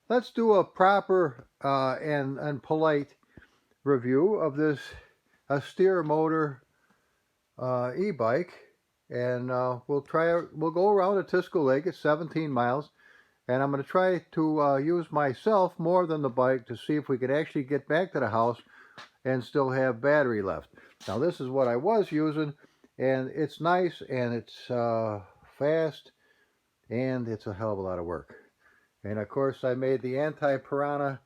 Let's do a proper and polite review of this AostriMotor e-bike, and we'll go around Otisco Lake. It's 17 miles, and I'm going to try to use myself more than the bike to see if we could actually get back to the house and still have battery left. Now this is what I was using, and it's nice, and it's fast, and it's a hell of a lot of work. And of course I made the anti-piranha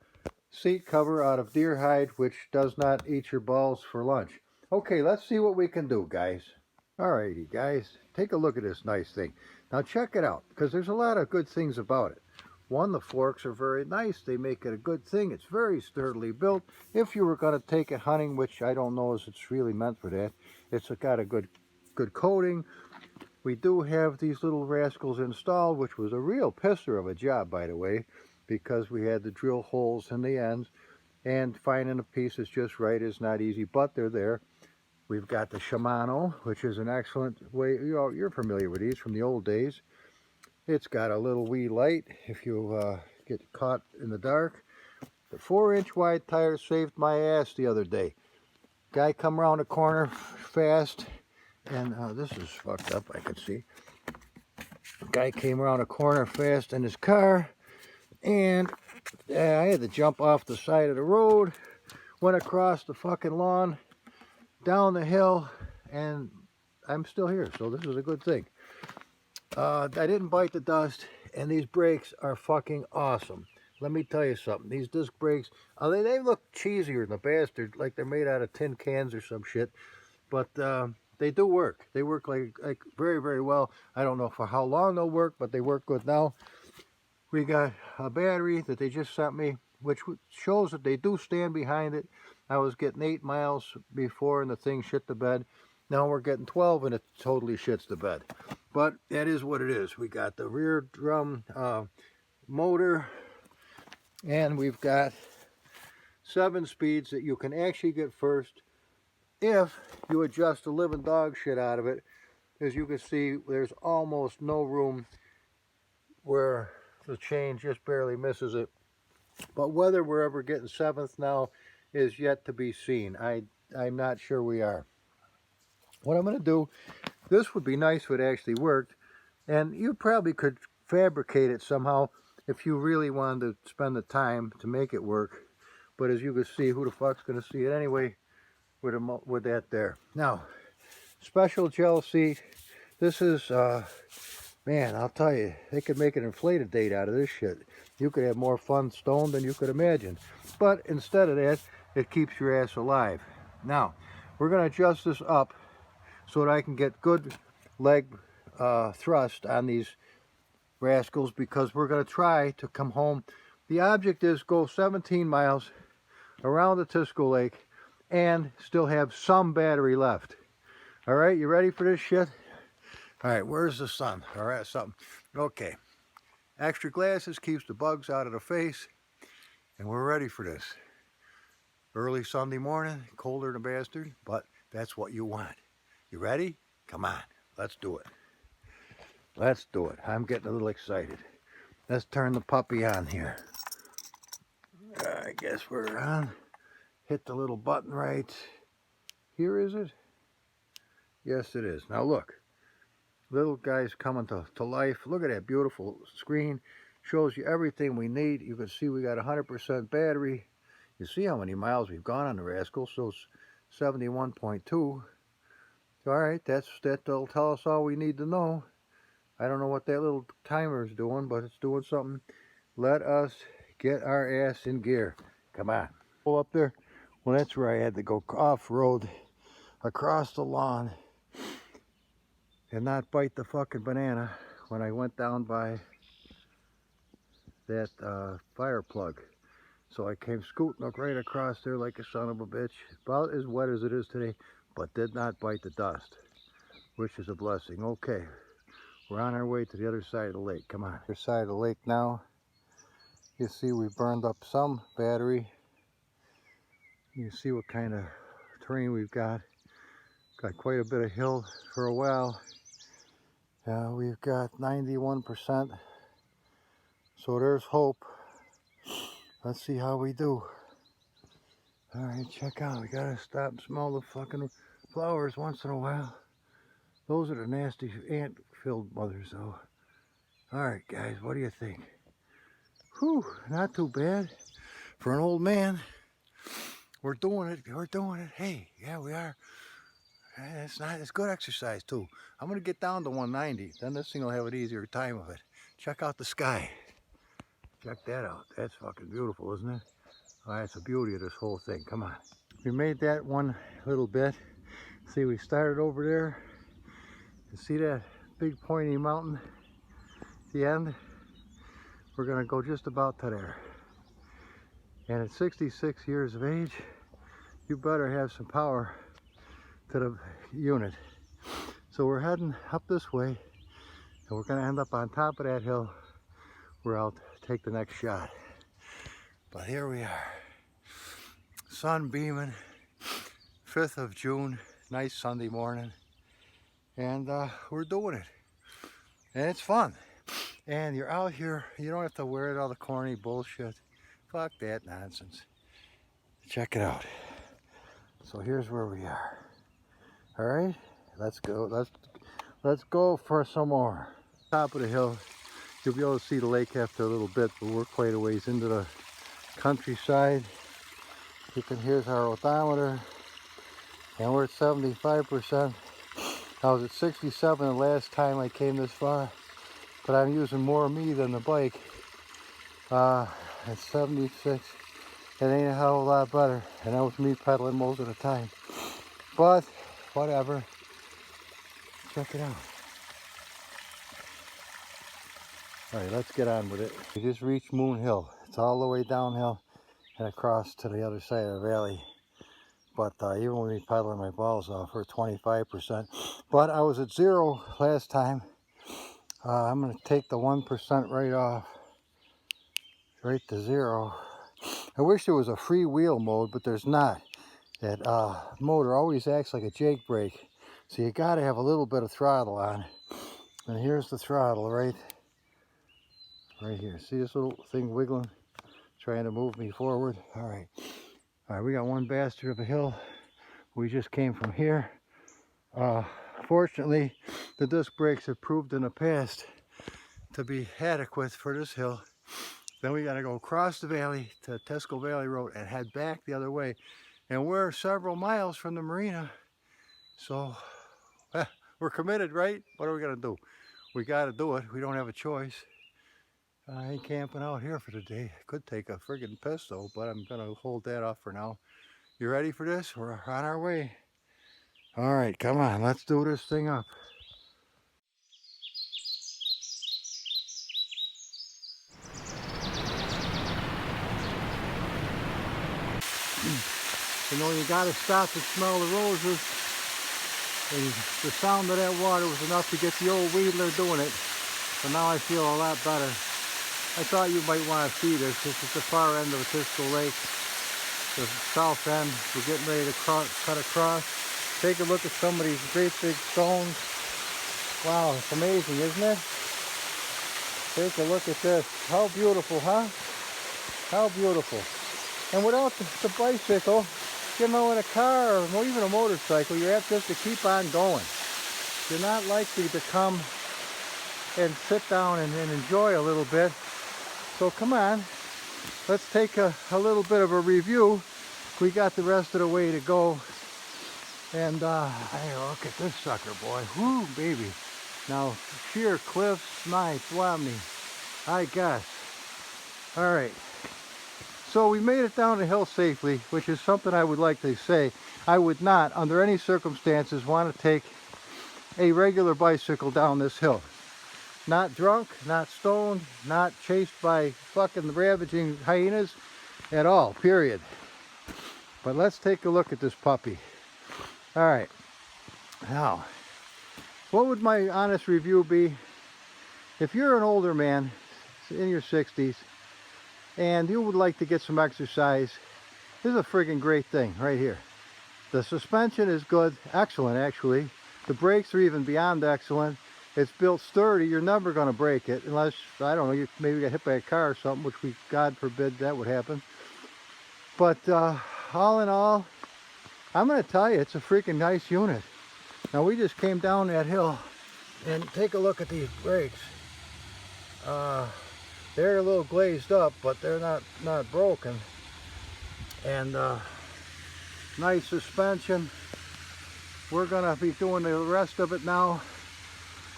seat cover out of deer hide, which does not eat your balls for lunch. Okay, let's see what we can do, guys. Alrighty, guys, take a look at this nice thing. Now check it out, because there's a lot of good things about it. One, the forks are very nice. They make it a good thing. It's very sturdily built. If you were going to take it hunting, which I don't know if it's really meant for that, it's got a good coating. We do have these little rascals installed, which was a real pisser of a job, by the way, because we had to drill holes in the ends, and finding the pieces just right is not easy, but they're there. We've got the Shimano, which is an excellent way. You're familiar with these from the old days. It's got a little wee light if you get caught in the dark. The 4-inch wide tire saved my ass the other day. Guy come around the corner fast, and this is fucked up, I can see. Guy came around a corner fast in his car, and I had to jump off the side of the road, went across the fucking lawn, down the hill, and I'm still here, so this is a good thing. I didn't bite the dust, and these brakes are fucking awesome. Let me tell you something. These disc brakes, they look cheesier than the bastard, like they're made out of tin cans or some shit, but they do work. They work like very, very well. I don't know for how long they'll work, but they work good now. We got a battery that they just sent me, which shows that they do stand behind it. I was getting 8 miles before and the thing shit the bed. Now we're getting 12 and it totally shits the bed. But that is what it is. We got the rear drum motor, and we've got 7 speeds that you can actually get first if you adjust the living dog shit out of it. As you can see, there's almost no room where the chain just barely misses it. But whether we're ever getting 7th now is yet to be seen. I'm not sure we are. What I'm going to do, this would be nice if it actually worked, and you probably could fabricate it somehow if you really wanted to spend the time to make it work. But as you can see, who the fuck's going to see it anyway with that there. Now, special gel seat. This is, man, I'll tell you, they could make an inflated date out of this shit. You could have more fun stoned than you could imagine. But instead of that, it keeps your ass alive. Now, we're going to adjust this up so that I can get good leg thrust on these rascals, because we're going to try to come home. The object is go 17 miles around the Otisco Lake and still have some battery left. All right, you ready for this shit? All right, where's the sun? All right, something. Okay. Extra glasses keeps the bugs out of the face, and we're ready for this. Early Sunday morning, colder than a bastard, but that's what you want. You ready? Come on, let's do it. Let's do it. I'm getting a little excited. Let's turn the puppy on here. I guess we're on. Hit the little button right here, is it? Yes, it is. Now look, little guy's coming to life. Look at that beautiful screen. Shows you everything we need. You can see we got 100% battery. You see how many miles we've gone on the rascal, so it's 71.2. All right, that'll tell us all we need to know. I don't know what that little timer is doing, but it's doing something. Let us get our ass in gear. Come on. Pull up there. Well, that's where I had to go off-road across the lawn and not bite the fucking banana when I went down by that fire plug. So I came scooting up right across there like a son of a bitch, about as wet as it is today, but did not bite the dust, which is a blessing. Okay, we're on our way to the other side of the lake. Come on. Other side of the lake now. You see we burned up some battery. You see what kind of terrain we've got. Got quite a bit of hill for a while. We've got 91%. So there's hope. Let's see how we do. All right, check out. We gotta stop and smell the fucking flowers once in a while. Those are the nasty ant-filled mothers, though. All right, guys, what do you think? Whew, not too bad for an old man. We're doing it. We're doing it. Hey, yeah, we are. It's good exercise too. I'm gonna get down to 190. Then this thing will have an easier time of it. Check out the sky. Check that out. That's fucking beautiful, isn't it? Oh, that's the beauty of this whole thing. Come on. We made that one little bit. See, we started over there. You see that big pointy mountain at the end? We're gonna go just about to there. And at 66 years of age, you better have some power to the unit. So we're heading up this way, and we're gonna end up on top of that hill where I'll take the next shot. But here we are, sun beaming, 5th of June, nice Sunday morning, and we're doing it. And it's fun. And you're out here, you don't have to worry about all the corny bullshit. Fuck that nonsense. Check it out. So here's where we are. All right, let's go. Let's go for some more. Top of the hill, you'll be able to see the lake after a little bit, but we're quite a ways into the countryside. Here's our odometer, and we're at 75%. I was at 67 the last time I came this far, but I'm using more of me than the bike. At 76, it ain't a hell of a lot better, and that was me pedaling most of the time. But whatever. Check it out. All right, let's get on with it. We just reached Moon Hill. It's all the way downhill and across to the other side of the valley. But even with me pedaling my balls off, we're 25%. But I was at 0 last time. I'm going to take the 1% right off, right to 0. I wish there was a freewheel mode, but there's not. That motor always acts like a Jake brake, so you got to have a little bit of throttle on. And here's the throttle right here. See this little thing wiggling, trying to move me forward? All right, we got one bastard of a hill. We just came from here. Fortunately, the disc brakes have proved in the past to be adequate for this hill. Then we got to go across the valley to Otisco Valley Road and head back the other way. And we're several miles from the marina. So we're committed, right? What are we going to do? We got to do it. We don't have a choice. I ain't camping out here for the day. Could take a friggin' piss though, but I'm going to hold that off for now. You ready for this? We're on our way. All right, come on. Let's do this thing up. You know, you got to stop and smell the roses. And the sound of that water was enough to get the old wheedler doing it. So now I feel a lot better. I thought you might want to see this. This is the far end of Otisco Lake. The south end. We're getting ready to cut across. Take a look at some of these great big stones. Wow, it's amazing, isn't it? Take a look at this. How beautiful, huh? How beautiful. And without the bicycle, you know, in a car or even a motorcycle, you're apt just to keep on going. You're not likely to come and sit down and enjoy a little bit. So come on, let's take a little bit of a review. We got the rest of the way to go. And hey, look at this sucker, boy. Whoo, baby. Now, sheer cliffs, my Swamney, I guess. All right. So we made it down the hill safely, which is something I would like to say. I would not, under any circumstances, want to take a regular bicycle down this hill. Not drunk, not stoned, not chased by fucking ravaging hyenas at all, period. But let's take a look at this puppy. All right. Now, what would my honest review be? If you're an older man in your 60s and you would like to get some exercise, this is a friggin' great thing right here. The suspension is good, excellent actually. The brakes are even beyond excellent. It's built sturdy. You're never going to break it unless, I don't know, you maybe get hit by a car or something, which we, God forbid, that would happen. But all in all, I'm going to tell you, it's a freaking nice unit. Now we just came down that hill and take a look at these brakes. They're a little glazed up, but they're not broken. And nice suspension. We're gonna be doing the rest of it now.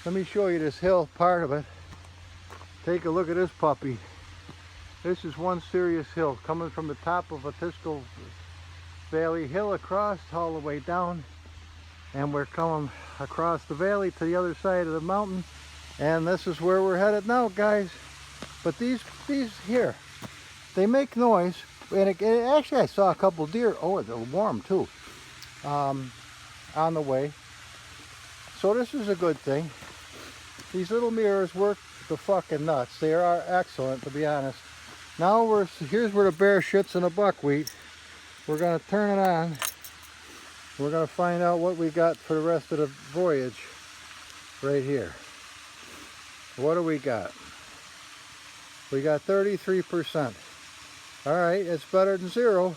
Let me show you this hill part of it. Take a look at this puppy. This is one serious hill coming from the top of Otisco Valley hill across all the way down, and we're coming across the valley to the other side of the mountain, and this is where we're headed now, guys. But these here, they make noise, and actually I saw a couple deer. Oh, they're warm too, on the way. So this is a good thing. These little mirrors work the fucking nuts. They are excellent, to be honest. Now here's where the bear shits in the buckwheat. We're gonna turn it on. We're gonna find out what we got for the rest of the voyage right here. What do we got? We got 33%. All right, it's better than 0.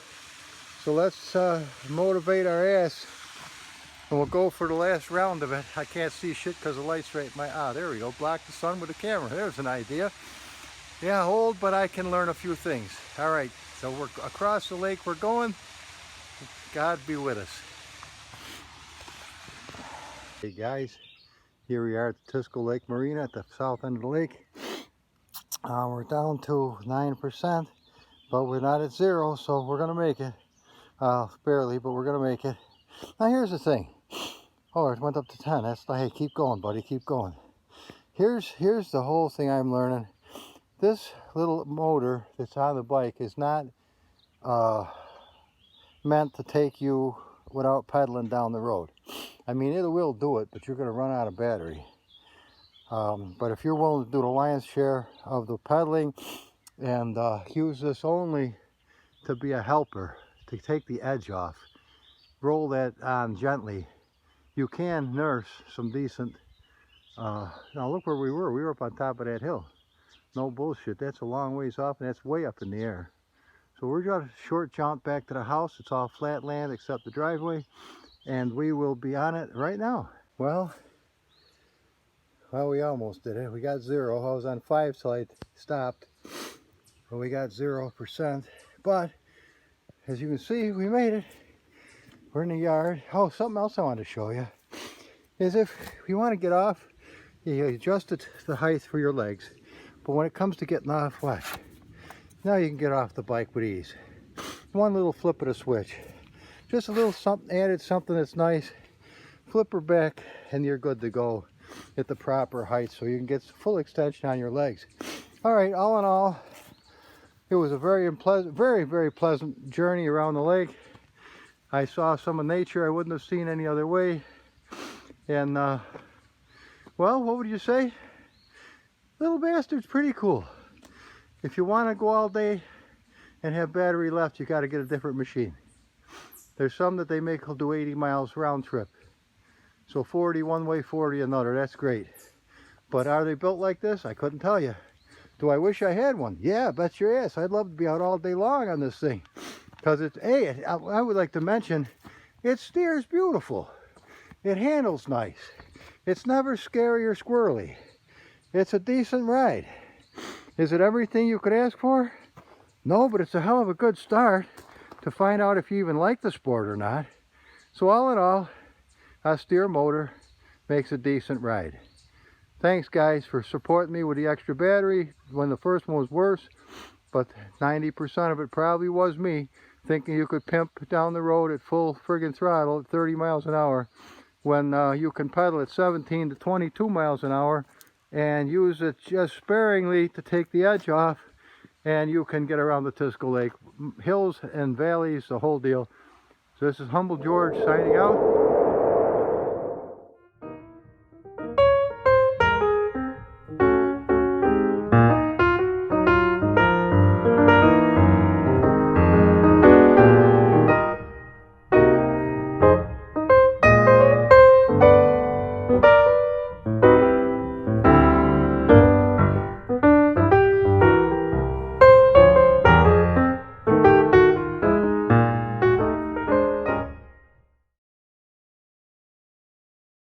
So let's motivate our ass, and we'll go for the last round of it. I can't see shit because the light's right in my, there we go. Block the sun with the camera. There's an idea. Yeah, old, but I can learn a few things. All right, so we're across the lake. We're going. God be with us. Hey guys, here we are at the Otisco Lake Marina at the south end of the lake. We're down to 9%, but we're not at 0, so we're gonna make it. Barely, but we're gonna make it. Now here's the thing. Oh, it went up to 10. That's hey, keep going, buddy, keep going. Here's the whole thing I'm learning. This little motor that's on the bike is not meant to take you without pedaling down the road. I mean, it will do it, but you're going to run out of battery. But if you're willing to do the lion's share of the pedaling and use this only to be a helper, to take the edge off, roll that on gently, you can nurse some decent, now look where we were. We were up on top of that hill. No bullshit, that's a long ways off, and that's way up in the air. So we're just a short jaunt back to the house. It's all flat land except the driveway, and we will be on it right now. Well, we almost did it. We got 0. I was on 5 till I stopped, but we got 0%. But as you can see, we made it. We're in the yard. Oh, something else I wanted to show you is if you want to get off, you adjust it to the height for your legs. But when it comes to getting off, watch. Now you can get off the bike with ease. One little flip of the switch. Just a little something, added something that's nice. Flip her back and you're good to go at the proper height so you can get full extension on your legs. All right, all in all, it was a very pleasant journey around the lake. I saw some of nature I wouldn't have seen any other way. And, well, what would you say? Little bastard's pretty cool. If you want to go all day and have battery left, you got to get a different machine. There's some that they make will do 80 miles round trip. So 40 one way, 40 another. That's great. But are they built like this? I couldn't tell you. Do I wish I had one? Yeah, bet your ass. I'd love to be out all day long on this thing. Because it's, hey, I would like to mention, it steers beautiful. It handles nice. It's never scary or squirrely. It's a decent ride. Is it everything you could ask for? No, but it's a hell of a good start to find out if you even like the sport or not. So all in all, AostriMotor makes a decent ride. Thanks guys for supporting me with the extra battery when the first one was worse, but 90% of it probably was me thinking you could pimp down the road at full friggin' throttle at 30 miles an hour when you can pedal at 17 to 22 miles an hour and use it just sparingly to take the edge off, and you can get around the Otisco Lake. Hills and valleys, the whole deal. So this is Humble George signing out.